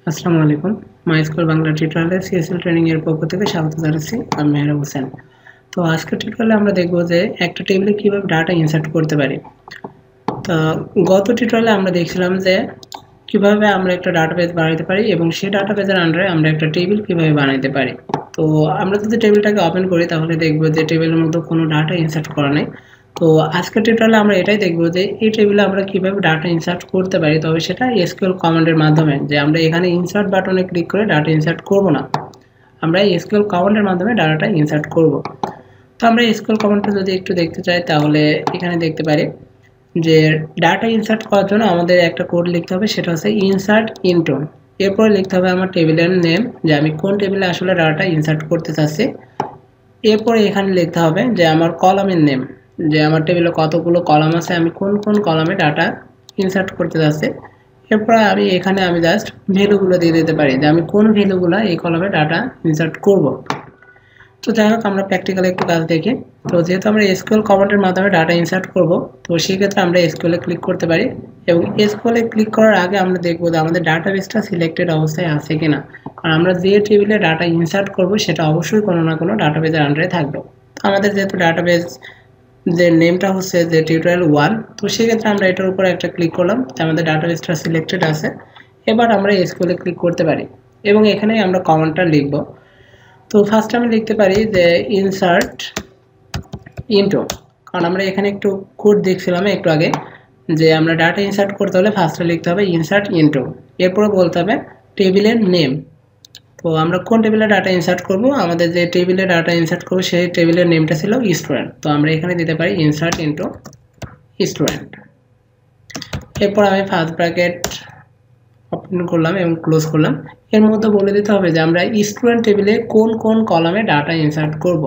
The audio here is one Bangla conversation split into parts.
আসসালামু আলাইকুম। মাই স্কুল বাংলা টিউটোরিয়ালে সিএসএল ট্রেনিং এর পক্ষ থেকে স্বাগত জানাচ্ছি। আমি মেহরাব হোসেন। তো আজকের টিউটোরিয়ালে আমরা দেখব যে একটা টেবিলে কিভাবে ডাটা ইনসার্ট করতে পারি। তো গত টিউটোরিয়ালে আমরা দেখছিলাম যে কিভাবে আমরা একটা ডাটাবেস বানাতে পারি এবং সেই ডাটাবেসের আন্ডারে আমরা একটা টেবিল কিভাবে বানাতে পারি। তো আমরা যদি টেবিলটাকে ওপেন করি তাহলে দেখব যে টেবিলের মধ্যে কোনো ডাটা ইনসার্ট করা নেই। তো আজকের টিউটোরিয়ালে আমরা এটাই দেখব যে এই টেবিলে আমরা কিভাবে ডাটা ইনসার্ট করতে পারি, তবে সেটা এসকিউএল কমান্ডের মাধ্যমে। যে আমরা এখানে ইনসার্ট বাটনে ক্লিক করে ডাটা ইনসার্ট করব না, আমরা এসকিউএল কমান্ডের মাধ্যমে ডাটাটা ইনসার্ট করব। তো আমরা এসকিউএল কমান্ডটা যদি একটু দেখতে চাই তাহলে এখানে দেখতে পারি যে ডাটা ইনসার্ট করার জন্য আমাদের একটা কোড লিখতে হবে, সেটা হচ্ছে ইনসার্ট ইনটু। এরপরে লিখতে হবে আমার টেবিলের নেম, যে আমি কোন টেবিলে আসলে ডাটা ইনসার্ট করতে চাচ্ছি। এরপরে এখানে লিখতে হবে যে আমার কলামের নেম, যে আমার টেবিলে কতগুলো কলাম আছে, আমি কোন কোন কলামে ডাটা ইনসার্ট করতে যাচ্ছি। এরপরে আমি জাস্ট ভ্যালুগুলো দিয়ে দিতে পারি যে আমি কোন ভ্যালুগুলো এই কলামে ডাটা ইনসার্ট করব। তো যাই হোক, আমরা প্র্যাকটিক্যালি একটু কাজ দেখি। তো যেহেতু আমরা এসকিউএল কমান্ডের মাধ্যমে ডাটা ইনসার্ট করব, তো সেক্ষেত্রে আমরা এসকিউএলে ক্লিক করতে পারি এবং এসকিউএলে ক্লিক করার আগে আমরা দেখব যে আমাদের ডাটাবেসটা সিলেক্টেড অবস্থায় আছে কিনা। কারণ আমরা যে টেবিলে ডাটা ইনসার্ট করব সেটা অবশ্যই কোনো না কোনো ডাটাবেসের আন্ডারে থাকবে। তো আমাদের যেহেতু ডাটাবেস যে নেমটা হচ্ছে যে টিউটোরিয়াল 1, তো সেক্ষেত্রে আমরা এটার উপর একটা ক্লিক করলাম, আমাদের ডাটাবেসটা সিলেক্টেড আছে। এবার আমরা এসকিউএলে ক্লিক করতে পারি এবং এখানে আমরা কমান্ডটা লিখব। তো ফার্স্ট আমি লিখতে পারি যে ইনসার্ট ইনটু, কারণ আমরা এখানে একটু কোড দেখছিলাম একটু আগে যে আমরা ডাটা ইনসার্ট করতে হলে ফার্স্টে লিখতে হবে ইনসার্ট ইনটু, এরপরে বলতে হবে টেবিলের নেম। তো আমরা কোন টেবিলে ডাটা ইনসার্ট করব, আমাদের যে টেবিলে ডাটা ইনসার্ট করব সেই টেবিলের নেমটা ছিল স্টুডেন্ট। তো আমরা এখানে দিতে পারি ইনসার্ট ইনটু স্টুডেন্ট। এরপর আমি ফার্স্ট ব্র্যাকেট ওপেন করলাম এবং ক্লোজ করলাম। এর মধ্যে বলে দিতে হবে যে আমরা স্টুডেন্ট টেবিলে কোন কোন কলামে ডাটা ইনসার্ট করব।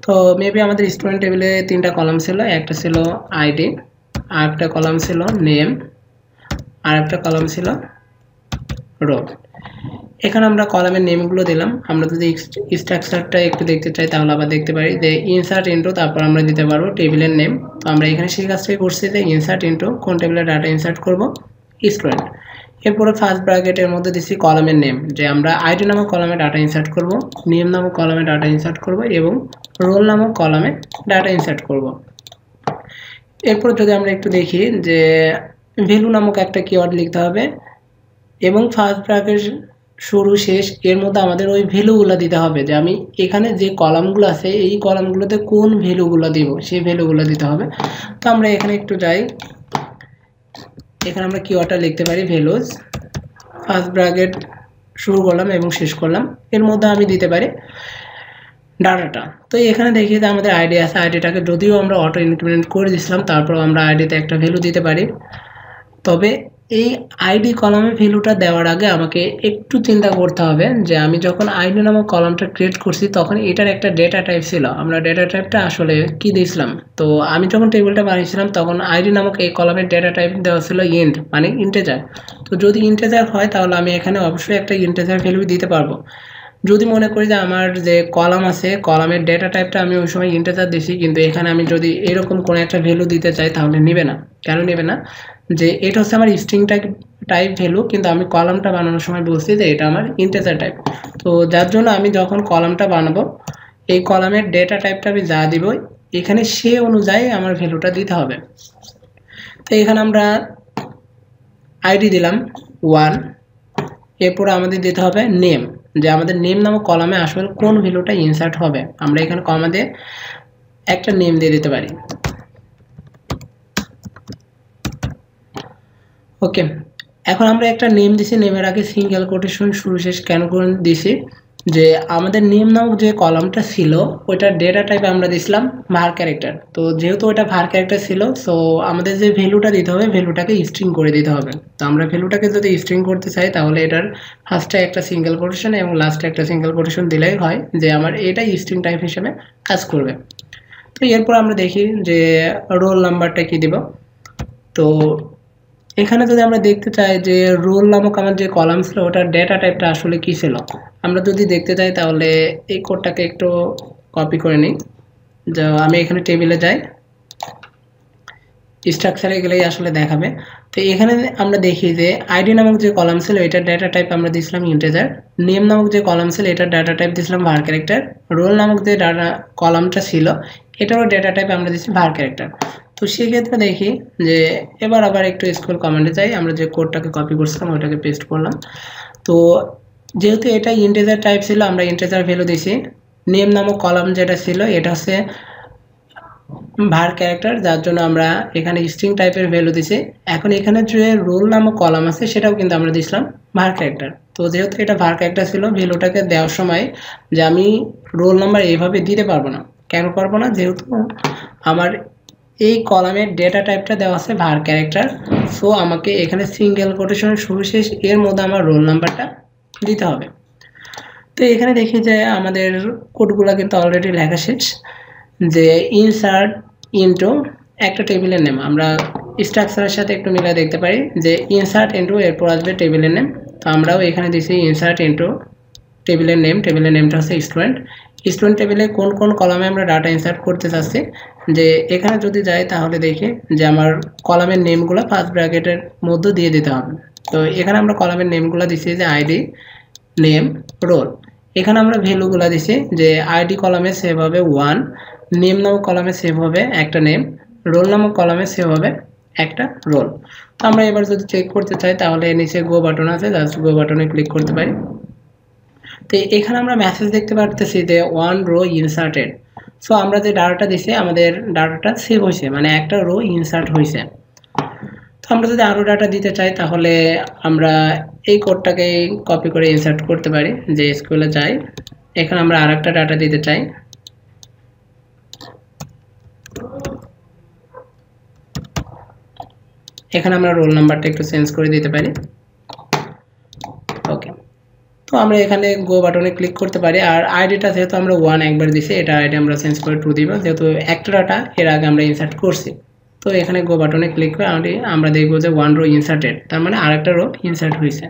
তো মেবি আমাদের স্টুডেন্ট টেবিলে 3টা কলাম ছিল, একটা ছিল আইডি, আর একটা কলাম ছিল নেম, আর একটা কলাম ছিল রোল। এখানে আমরা কলামের নেমগুলো দিলাম। আমরা যদি স্ট্রাকচারটা একটু দেখতে চাই তাহলে আবার দেখতে পারি যে ইনসার্ট ইনটু, তারপর আমরা দিতে পারবো টেবিলের নেম। তো আমরা এখানে সেই কাজটাই করছি যে ইনসার্ট ইনটু কোন টেবিলে ডাটা ইনসার্ট করব, স্টুডেন্ট। এরপরে ফার্স্ট ব্র্যাকেটের মধ্যে দিচ্ছি কলামের নেম, যে আমরা আইডি নামক কলামে ডাটা ইনসার্ট করব, নেম নামক কলামে ডাটা ইনসার্ট করব এবং রোল নামক কলামে ডাটা ইনসার্ট করব। এরপর যদি আমরা একটু দেখি যে ভ্যালু নামক একটা কিওয়ার্ড লিখতে হবে এবং ফার্স্ট ব্র্যাকেট শুরু শেষ এর মধ্যে আমাদের ওই ভ্যালুগুলো দিতে হবে, যে আমি এখানে যে কলামগুলো আছে এই কলামগুলোতে কোন ভ্যালুগুলো দিব সেই ভ্যালুগুলো দিতে হবে। তো আমরা এখানে একটু যাই, এখানে আমরা কিওয়ার্ডটা লিখতে পারি ভ্যালুজ, ফার্স্ট ব্র্যাকেট শুরু করলাম এবং শেষ করলাম, এর মধ্যে আমি দিতে পারি ডাটাটা। তো এখানে দেখি যে আমাদের আইডি আছে, আইডিটাকে যদিও আমরা অটো ইনক্রিমেন্ট করে দিয়েছিলাম, তারপর আমরা আইডিতে একটা ভ্যালু দিতে পারি। তবে এই আইডি কলামে ভ্যালুটা দেওয়ার আগে আমাকে একটু চিন্তা করতে হবে যে আমি যখন আইডি নামক কলামটা ক্রিয়েট করছি তখন এটার একটা ডেটা টাইপ ছিল, আমরা ডেটা টাইপটা আসলে কি দিয়েছিলাম। তো আমি যখন টেবিলটা বানিয়েছিলাম তখন আইডি নামক এই কলামের ডেটা টাইপ দেওয়া ছিল ইন্ট, মানে ইন্টেজার। তো যদি ইন্টেজার হয় তাহলে আমি এখানে অবশ্যই একটা ইন্টেজার ভ্যালু দিতে পারবো। যদি মনে করি যে আমার যে কলাম আছে কলামের ডেটা টাইপটা আমি ওই সময় ইন্টিজার দিছি, কিন্তু এখানে আমি যদি এরকম কোনো একটা ভ্যালু দিতে চাই তাহলে নেবে না। কেন নেবে না, যে এটা হচ্ছে আমার স্ট্রিং টাইপ ভ্যালু, কিন্তু আমি কলামটা বানানোর সময় বলছি যে এটা আমার ইন্টিজার টাইপ। তো যার জন্য আমি যখন কলামটা বানাবো এই কলামের ডেটা টাইপটা আমি যা দিব এখানে সে অনুযায়ী আমার ভ্যালুটা দিতে হবে। তো এখানে আমরা আইডি দিলাম 1, এরপর আমাদের দিতে হবে নেম, যে আমাদের নেম নামক কলামে আসলে কোন ভ্যালুটা ইনসার্ট হবে। আমরা এখানে কমা দিয়ে একটা নেম দিয়ে দিতে পারি। ওকে, এখন আমরা একটা নেম দিছি, নেমের আগে সিঙ্গেল কোটেশন শুরু শেষ কেন করে দিছি, যে আমাদের নেম নামক যে কলামটা ছিল ওইটার ডেটা টাইপ আমরা দিছিলাম var ক্যারেক্টার। তো যেহেতু ওইটা var ক্যারেক্টার ছিল, সো আমাদের যে ভ্যালুটা দিতে হবে ভ্যালুটাকে স্ট্রিং করে দিতে হবে। তো আমরা ভ্যালুটাকে যদি স্ট্রিং করতে চাই তাহলে এটার ফার্স্টে একটা সিঙ্গেল কোটেশন এবং লাস্টে একটা সিঙ্গেল কোটেশন দিলেই হয় যে আমার এটা স্ট্রিং টাইপ হিসেবে কাজ করবে। তো এরপর আমরা দেখি যে রোল নাম্বারটা কি দিব। তো এখানে যদি আমরা দেখতে চাই যে রোল নামক আমার যে কলাম ছিল ওটার ডেটা টাইপটা আসলে কি ছিল, আমরা যদি দেখতে চাই তাহলে এই কোডটাকে একটু কপি করে নিই। যে আমি এখানে টেবিলে যাই, স্ট্রাকচারে গেলেই আসলে দেখাবে। তো এখানে আমরা দেখি যে আইডি নামক যে কলাম ছিল এটার ডেটা টাইপ আমরা দিয়েছিলাম ইন্টিজার, নেম নামক যে কলাম ছিল এটার ডেটা টাইপ দিয়েছিলাম var ক্যারেক্টার, রোল নামক যে ডাটা কলামটা ছিল এটারও ডেটা টাইপ আমরা দিয়েছি var ক্যারেক্টার। তো সেক্ষেত্রে দেখি যে এবার আবার একটু স্কুল কমান্ডে যাই, আমরা যে কোডটাকে কপি করছিলাম ওটাকে পেস্ট করলাম। তো যেহেতু এটা ইন্টিজার টাইপ ছিল আমরা ইন্টিজার ভ্যালু দিয়েছি, নেম নামক কলাম যেটা ছিল এটা হচ্ছে var ক্যারেক্টার, যার জন্য আমরা এখানে স্ট্রিং টাইপের ভ্যালু দিছি। এখন এখানে যে রোল নামক কলাম আছে সেটাও কিন্তু আমরা দিছিলাম var ক্যারেক্টার। তো যেহেতু এটা var ক্যারেক্টার ছিল ভ্যালুটাকে দেওয়ার সময় যে আমি রোল নাম্বার এইভাবে দিতে পারবো না, কেন পারবো না, যেহেতু আমার এই কলামের ডেটা টাইপটা দেওয়া আছে var ক্যারেক্টার, সো আমাকে এখানে সিঙ্গেল কোটেশন শুরু শেষ এর মধ্যে আমার রোল নাম্বারটা দিতে হবে। তো এখানে দেখি যে আমাদের কোডগুলো কিন্তু অলরেডি লেখা শেষ, যে ইনসার্ট ইনটু একটা টেবিলের নেম, আমরা স্ট্রাকচারের সাথে একটু মিলে দেখতে পারি যে ইনসার্ট ইনটু এরপর আসবে টেবিলের নেম। তো আমরাও এখানে দিছি ইনসার্ট ইনটু টেবিলের নেম, টেবিলের নেমটা হচ্ছে স্টুডেন্ট। স্টুডেন্ট টেবিলে কোন কোন কলামে আমরা ডাটা ইনসার্ট করতে চাচ্ছি, যে এখানে যদি যাই তাহলে দেখি যে আমার কলামের নেমগুলো ফার্স্ট ব্র্যাকেটের মধ্যে দিয়ে দিতে হবে। তো এখানে আমরা কলামের নেমগুলো দিচ্ছি যে আইডি, নেম, রোল। এখানে আমরা ভ্যালুগুলো দিচ্ছি যে আইডি কলামে সেভ হবে 1, নেম নামক কলামে সেভ হবে একটা নেম, রোল নামক কলামে সেভ হবে একটা রোল। তো আমরা এবার যদি চেক করতে চাই তাহলে নিচে গো বাটন আছে, জাস্ট গো বাটনে ক্লিক করতে পারি। তো এখানে আমরা মেসেজ দেখতে পারতেছি যে 1 রো ইনসার্টেড। সো আমরা যে ডাটাটা দিছি আমাদের ডাটাটা সেভ হয়েছে, মানে একটা রো ইনসার্ট হয়েছে। তো আমরা যদি আরও ডাটা দিতে চাই তাহলে আমরা এই কোডটাকে কপি করে ইনসার্ট করতে পারি, যে স্কুলে যাই, এখানে আমরা আরেকটা ডাটা দিতে চাই, এখানে আমরা রোল নাম্বারটা একটু চেঞ্জ করে দিতে পারি। ওকে, তো আমরা এখানে গো বাটনে ক্লিক করতে পারি। আর আইডিটা যেহেতু আমরা 1 একবার দিছি, এটা আইডি আমরা চেঞ্জ করে 2 দিব, যেহেতু একটা ডাটা এর আগে আমরা ইনসার্ট করছি। তো এখানে গো বাটনে ক্লিক করে আমরা দেখব যে 1 রো ইনসার্টেড, তার মানে আরেকটা রো ইনসার্ট হয়েছে।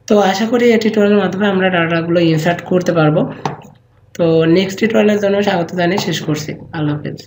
তো আশা করি এই টিউটোরিয়ালের মাধ্যমে আমরা ডাটাগুলো ইনসার্ট করতে পারবো। তো নেক্সট টিউটোরিয়ালের জন্য স্বাগত জানিয়ে শেষ করছি। আল্লাহ হাফেজ।